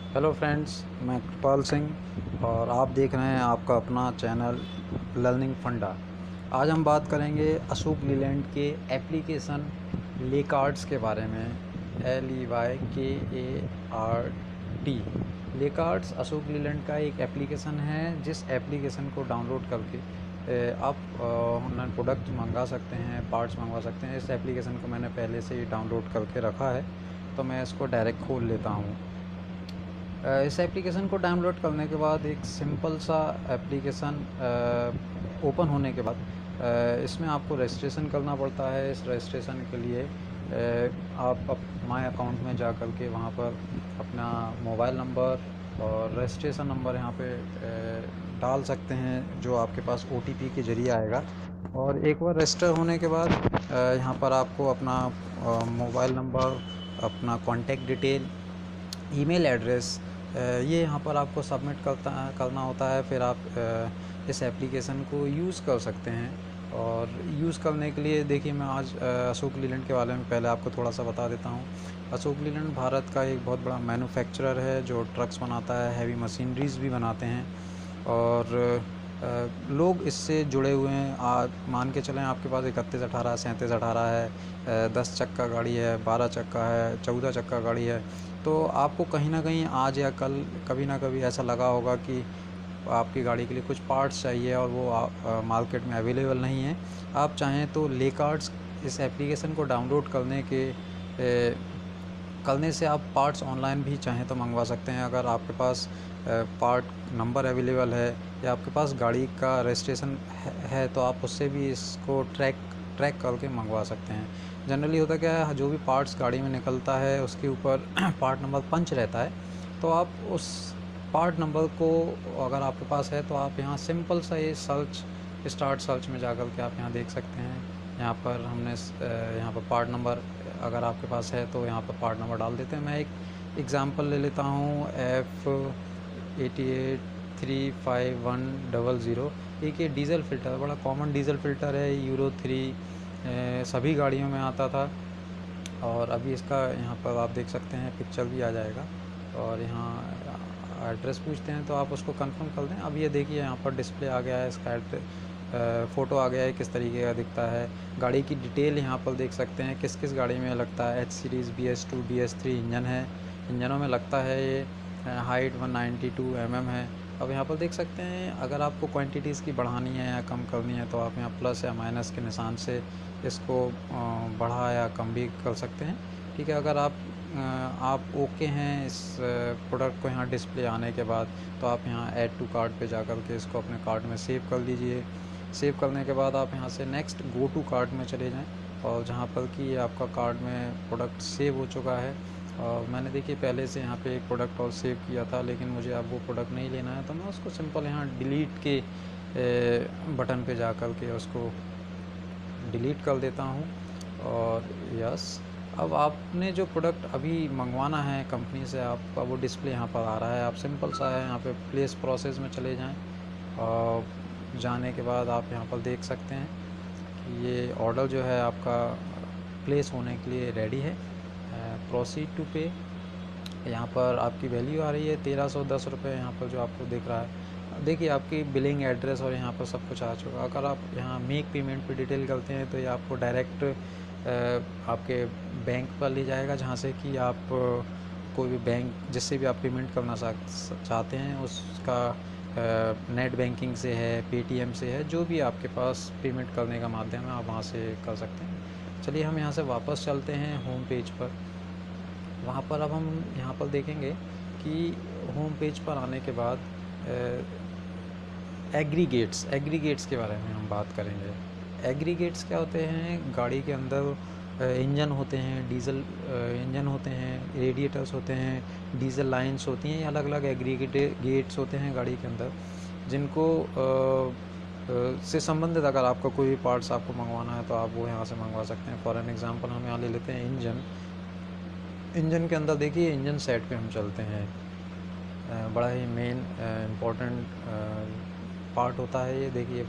Hello friends, मैं कृपाल सिंह और आप देख रहे हैं आपका अपना चैनल लर्निंग फंडा। आज हम बात करेंगे अशोक लीलैंड के एप्लीकेशन लेकार्ड्स के बारे में। LEYKARD। लेकार्ड्स अशोक लीलैंड का एक एप्लीकेशन है जिस एप्लीकेशन को डाउनलोड करके आप ऑनलाइन प्रोडक्ट मंगा सकते हैं, पार्ट्स मंगवा सकते हैं। इस एप्लीकेशन को मैंने पहले से ही डाउनलोड करके रखा है, तो मैं इसको डायरेक्ट खोल लेता हूँ। इस एप्लीकेशन को डाउनलोड करने के बाद एक सिंपल सा एप्लीकेशन ओपन होने के बाद इसमें आपको रजिस्ट्रेशन करना पड़ता है। इस रजिस्ट्रेशन के लिए आप माय अकाउंट में जा कर के वहाँ पर अपना मोबाइल नंबर और रजिस्ट्रेशन नंबर यहाँ पे डाल सकते हैं, जो आपके पास OTP के ज़रिए आएगा। और एक बार रजिस्टर होने के बाद यहाँ पर आपको अपना मोबाइल नंबर, अपना कॉन्टैक्ट डिटेल, ईमेल एड्रेस ये यहाँ पर आपको सबमिट करना होता है। फिर आप इस एप्लीकेशन को यूज़ कर सकते हैं। और यूज़ करने के लिए देखिए, मैं आज अशोक लीलैंड के बारे में पहले आपको थोड़ा सा बता देता हूँ। अशोक लीलैंड भारत का एक बहुत बड़ा मैन्युफैक्चरर है जो ट्रक्स बनाता है, हैवी मशीनरीज़ भी बनाते हैं। और लोग इससे जुड़े हुए हैं। मान के चलें आपके पास 31, 18, 37, 18 है, 10 चक्का गाड़ी है, 12 चक्का है, 14 चक्का गाड़ी है, तो आपको कहीं ना कहीं आज या कल कभी ना कभी ऐसा लगा होगा कि आपकी गाड़ी के लिए कुछ पार्ट्स चाहिए और वो मार्केट में अवेलेबल नहीं है। आप चाहें तो लेकार्ड्स इस एप्लीकेशन को डाउनलोड करने से आप पार्ट्स ऑनलाइन भी चाहें तो मंगवा सकते हैं। अगर आपके पास पार्ट नंबर अवेलेबल है या आपके पास गाड़ी का रजिस्ट्रेशन है तो आप उससे भी इसको ट्रैक करके मंगवा सकते हैं। जनरली होता क्या है, जो भी पार्ट्स गाड़ी में निकलता है उसके ऊपर पार्ट नंबर पंच रहता है, तो आप उस पार्ट नंबर को अगर आपके पास है तो आप यहाँ सिंपल सा ये स्टार्ट सर्च में जाकर के आप यहाँ देख सकते हैं। यहाँ पर हमने यहाँ पर पार्ट नंबर अगर आपके पास है तो यहाँ पर पार्ट नंबर डाल देते हैं। मैं एक एग्ज़ाम्पल ले लेता हूँ, F883510। एक ये डीज़ल फ़िल्टर बड़ा कॉमन डीज़ल फ़िल्टर है, यूरो 3 सभी गाड़ियों में आता था। और अभी इसका यहाँ पर आप देख सकते हैं पिक्चर भी आ जाएगा। और यहाँ एड्रेस पूछते हैं तो आप उसको कंफर्म कर दें। अब ये देखिए यहाँ पर डिस्प्ले आ गया है, इसका फ़ोटो आ गया है, किस तरीके का दिखता है। गाड़ी की डिटेल यहाँ पर देख सकते हैं, किस किस गाड़ी में लगता है। H series, BS2, BS3 engine है, इंजनों में लगता है ये। हाइट 192 mm है। अब यहाँ पर देख सकते हैं, अगर आपको क्वांटिटीज़ की बढ़ानी है या कम करनी है तो आप यहाँ प्लस या माइनस के निशान से इसको बढ़ा या कम भी कर सकते हैं। ठीक है, अगर आप ओके हैं इस प्रोडक्ट को यहाँ डिस्प्ले आने के बाद, तो आप यहाँ ऐड टू कार्ट पे जा कर के इसको अपने कार्ट में सेव कर लीजिए। सेव करने के बाद आप यहाँ से नेक्स्ट गो टू कार्ट में चले जाएं, और जहाँ पर कि आपका कार्ट में प्रोडक्ट सेव हो चुका है। और मैंने देखिए पहले से यहाँ पे एक प्रोडक्ट और सेव किया था, लेकिन मुझे अब वो प्रोडक्ट नहीं लेना है, तो मैं उसको सिंपल यहाँ डिलीट के बटन पे जा कर के उसको डिलीट कर देता हूँ। और यस, अब आपने जो प्रोडक्ट अभी मंगवाना है कंपनी से, आपका वो डिस्प्ले यहाँ पर आ रहा है। आप सिंपल सा है, यहाँ पे प्लेस प्रोसेस में चले जाएं। और जाने के बाद आप यहाँ पर देख सकते हैं कि ये ऑर्डर जो है आपका प्लेस होने के लिए रेडी है। प्रोसीड टू पे, यहाँ पर आपकी वैल्यू आ रही है 1310 रुपये, यहाँ पर जो आपको दिख रहा है। देखिए आपकी बिलिंग एड्रेस और यहाँ पर सब कुछ आ चुका। अगर आप यहाँ मेक पेमेंट पे डिटेल करते हैं तो ये आपको डायरेक्ट आपके बैंक पर ले जाएगा, जहाँ से कि आप कोई भी बैंक जिससे भी आप पेमेंट करना चाहते हैं उसका नेट बैंकिंग से है, पेटीएम से है, जो भी आपके पास पेमेंट करने का माध्यम है आप वहाँ से कर सकते हैं। चलिए हम यहाँ से वापस चलते हैं होम पेज पर। वहाँ पर अब हम यहाँ पर देखेंगे कि होम पेज पर आने के बाद एग्रीगेट्स के बारे में हम बात करेंगे। एग्रीगेट्स क्या होते हैं? गाड़ी के अंदर इंजन होते हैं, डीजल इंजन होते हैं, रेडिएटर्स होते हैं, डीजल लाइंस होती हैं, अलग अलग एग्रीगेट्स होते हैं गाड़ी के अंदर, जिनको से संबंधित अगर आपका कोई भी पार्ट्स आपको मंगवाना है तो आप वो यहाँ से मंगवा सकते हैं। फॉर एन एग्जांपल हम यहाँ ले लेते हैं इंजन के अंदर। देखिए इंजन सेट पे हम चलते हैं। बड़ा ही मेन इम्पोर्टेंट पार्ट होता है ये। देखिए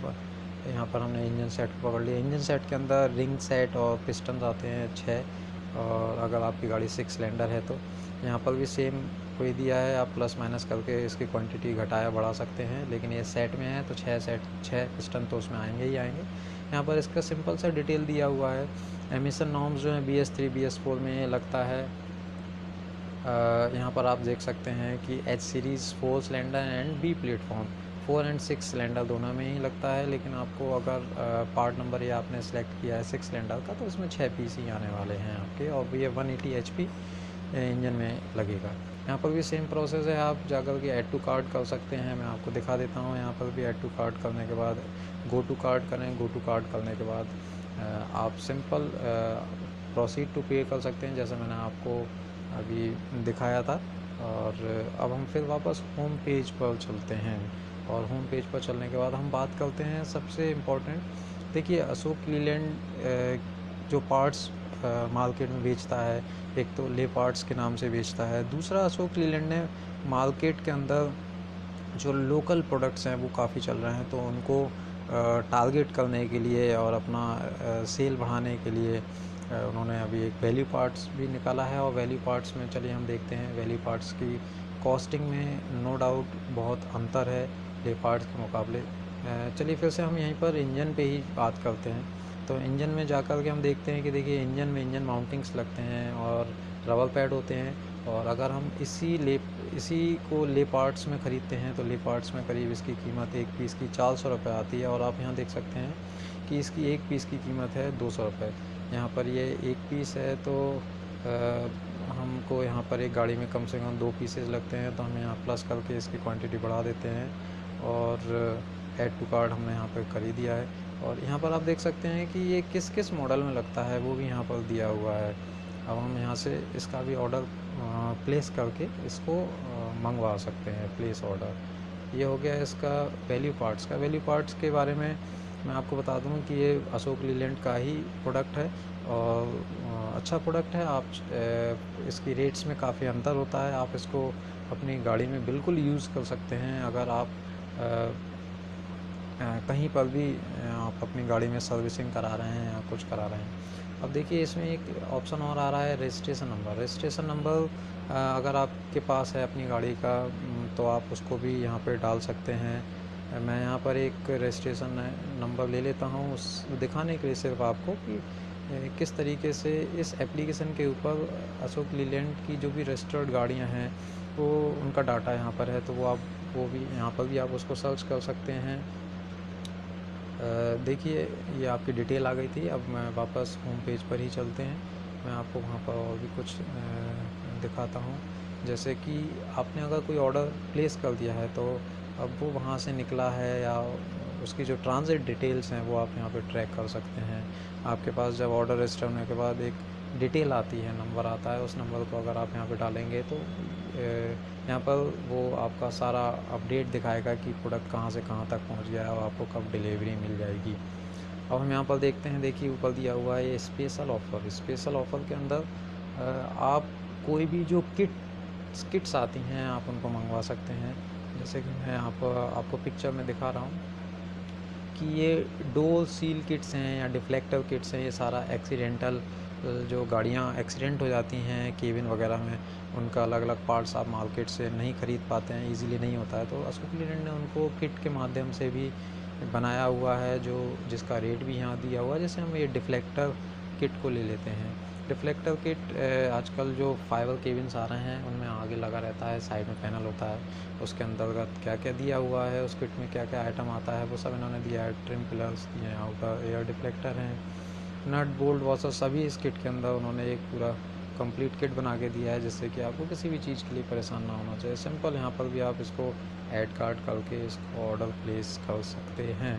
यहाँ पर हमने इंजन सेट को पकड़ लिया। इंजन सेट के अंदर रिंग सेट और पिस्टन आते हैं 6, और अगर आपकी गाड़ी 6 सिलेंडर है तो यहाँ पर भी सेम आपको ही दिया है, आप प्लस माइनस करके इसकी क्वांटिटी घटाया बढ़ा सकते हैं, लेकिन ये सेट में है तो 6 पिस्टन तो उसमें आएंगे ही आएंगे। यहाँ पर इसका सिंपल सा डिटेल दिया हुआ है। एमिशन नॉर्म्स जो है BS3 BS4 में ये लगता है। यहाँ पर आप देख सकते हैं कि H series 4 cylinder and B platform 4 and 6 cylinder दोनों में ही लगता है, लेकिन आपको अगर पार्ट नंबर ये आपने सेलेक्ट किया है 6 सिलेंडर का तो उसमें 6 पीस ही आने वाले हैं आपके, और ये 180 HP इंजन में लगेगा। यहाँ पर भी सेम प्रोसेस है, आप जाकर के ऐड टू कार्ट कर सकते हैं। मैं आपको दिखा देता हूँ। यहाँ पर भी ऐड टू कार्ट करने के बाद गो टू कार्ट करें। गो टू कार्ट करने के बाद आप सिंपल प्रोसीड टू पे कर सकते हैं, जैसे मैंने आपको अभी दिखाया था। और अब हम फिर वापस होम पेज पर चलते हैं, और होम पेज पर चलने के बाद हम बात करते हैं सबसे इम्पोर्टेंट। देखिए, अशोक लीलैंड जो पार्ट्स मार्केट में बेचता है, एक तो ले पार्ट्स के नाम से बेचता है, दूसरा अशोक लीलैंड ने मार्केट के अंदर जो लोकल प्रोडक्ट्स हैं वो काफ़ी चल रहे हैं, तो उनको टारगेट करने के लिए और अपना सेल बढ़ाने के लिए उन्होंने अभी एक वैल्यू पार्ट्स भी निकाला है। और वैल्यू पार्ट्स में चलिए हम देखते हैं। वैल्यू पार्ट्स की कॉस्टिंग में नो डाउट बहुत अंतर है ले पार्ट्स के मुकाबले। चलिए फिर से हम यहीं पर इंजन पे ही बात करते हैं। तो इंजन में जाकर के हम देखते हैं कि देखिए, इंजन में इंजन माउंटिंग्स लगते हैं और रबर पैड होते हैं। और अगर हम इसी को ले पार्ट्स में ख़रीदते हैं तो ले पार्ट्स में करीब इसकी कीमत एक पीस की 400 रुपये आती है। और आप यहाँ देख सकते हैं कि इसकी एक पीस की कीमत है 200 रुपये। यहाँ पर ये एक पीस है, तो हमको यहाँ पर एक गाड़ी में कम से कम 2 पीसेस लगते हैं, तो हम यहाँ प्लस करके इसकी क्वांटिटी बढ़ा देते हैं। और ऐड टू कार्ट हमने यहाँ पर कर ही दिया है। और यहाँ पर आप देख सकते हैं कि ये किस किस मॉडल में लगता है वो भी यहाँ पर दिया हुआ है। अब हम यहाँ से इसका भी ऑर्डर प्लेस करके इसको मंगवा सकते हैं, प्लेस ऑर्डर। ये हो गया इसका वैल्यू पार्ट्स का। वैल्यू पार्ट्स के बारे में मैं आपको बता दूं कि ये अशोक लीलैंड का ही प्रोडक्ट है, और अच्छा प्रोडक्ट है। आप इसकी रेट्स में काफ़ी अंतर होता है। आप इसको अपनी गाड़ी में बिल्कुल यूज़ कर सकते हैं। अगर आप कहीं पर भी आप अपनी गाड़ी में सर्विसिंग करा रहे हैं या कुछ करा रहे हैं। अब देखिए, इसमें एक ऑप्शन और आ रहा है रजिस्ट्रेशन नंबर। रजिस्ट्रेशन नंबर अगर आपके पास है अपनी गाड़ी का तो आप उसको भी यहाँ पे डाल सकते हैं। मैं यहाँ पर एक रजिस्ट्रेशन नंबर ले लेता हूँ उस दिखाने के लिए सिर्फ आपको कि किस तरीके से इस एप्लीकेशन के ऊपर अशोक लीलैंड की जो भी रजिस्टर्ड गाड़ियाँ हैं वो उनका डाटा यहाँ पर है, तो वो भी यहाँ पर भी आप उसको सर्च कर सकते हैं। देखिए, ये आपकी डिटेल आ गई थी। अब मैं वापस होम पेज पर ही चलते हैं। मैं आपको वहाँ पर और भी कुछ दिखाता हूँ। जैसे कि आपने अगर कोई ऑर्डर प्लेस कर दिया है तो अब वो वहाँ से निकला है या उसकी जो ट्रांज़िट डिटेल्स हैं वो आप यहाँ पे ट्रैक कर सकते हैं। आपके पास जब ऑर्डर रजिस्टर होने के बाद एक डिटेल आती है, नंबर आता है, उस नंबर को अगर आप यहाँ पे डालेंगे तो यहाँ पर वो आपका सारा अपडेट दिखाएगा कि प्रोडक्ट कहाँ से कहाँ तक पहुँच गया है और आपको कब डिलीवरी मिल जाएगी। अब हम यहाँ पर देखते हैं। देखिए, ऊपर दिया हुआ है ये स्पेशल ऑफ़र। स्पेशल ऑफ़र के अंदर आप कोई भी जो किट्स आती हैं आप उनको मंगवा सकते हैं। जैसे कि मैं यहाँ पर आपको पिक्चर में दिखा रहा हूँ कि ये डोर सील किट्स हैं या डिफ्लेक्टर किट्स हैं। ये सारा एक्सीडेंटल जो गाड़ियाँ एक्सीडेंट हो जाती हैं केबिन वगैरह में, उनका अलग अलग पार्ट्स आप मार्केट से नहीं ख़रीद पाते हैं, इजीली नहीं होता है, तो अशोक लीलैंड ने उनको किट के माध्यम से भी बनाया हुआ है, जिसका रेट भी यहाँ दिया हुआ है। जैसे हम ये डिफ्लेक्टर किट को ले लेते हैं। डिफ्लेक्टर किट आजकल जो फाइबर केबिन्स आ रहे हैं उनमें आगे लगा रहता है, साइड में पैनल होता है, उसके अंतर्गत क्या क्या दिया हुआ है, उस किट में क्या क्या आइटम आता है वो सब इन्होंने दिया है। ट्रिम पिलर्स दिए हैं, आउटर एयर डिफ्लेक्टर हैं, नट बोल्ट वॉशर, सभी इस किट के अंदर उन्होंने एक पूरा कंप्लीट किट बना के दिया है, जिससे कि आपको किसी भी चीज़ के लिए परेशान ना होना चाहिए। सिंपल यहाँ पर भी आप इसको ऐड कार्ड करके इसको ऑर्डर प्लेस कर सकते हैं।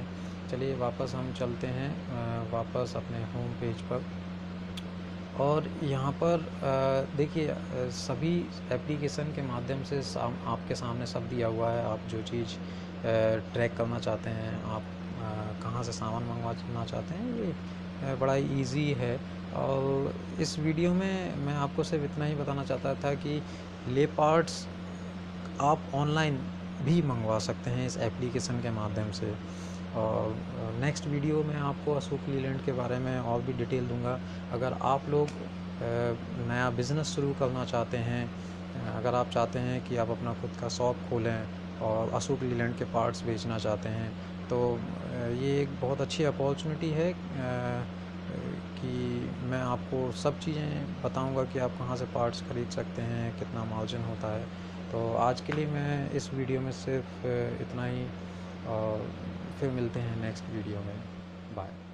चलिए वापस हम चलते हैं वापस अपने होम पेज पर। और यहाँ पर देखिए, सभी एप्लीकेशन के माध्यम से आपके सामने सब दिया हुआ है। आप जो चीज़ ट्रैक करना चाहते हैं, आप कहाँ से सामान मंगवाना चाहते हैं, ये बड़ा ही ईजी है। और इस वीडियो में मैं आपको सिर्फ इतना ही बताना चाहता था कि ले पार्ट्स आप ऑनलाइन भी मंगवा सकते हैं इस एप्लीकेशन के माध्यम से। और नेक्स्ट वीडियो में आपको अशोक लीलैंड के बारे में और भी डिटेल दूंगा। अगर आप लोग नया बिज़नेस शुरू करना चाहते हैं अगर आप चाहते हैं कि आप अपना खुद का शॉप खोलें और अशोक लीलैंड के पार्ट्स बेचना चाहते हैं, तो ये एक बहुत अच्छी अपॉर्चुनिटी है कि मैं आपको सब चीज़ें बताऊंगा कि आप कहाँ से पार्ट्स ख़रीद सकते हैं, कितना मार्जिन होता है। तो आज के लिए मैं इस वीडियो में सिर्फ इतना ही, और फिर मिलते हैं नेक्स्ट वीडियो में। बाय।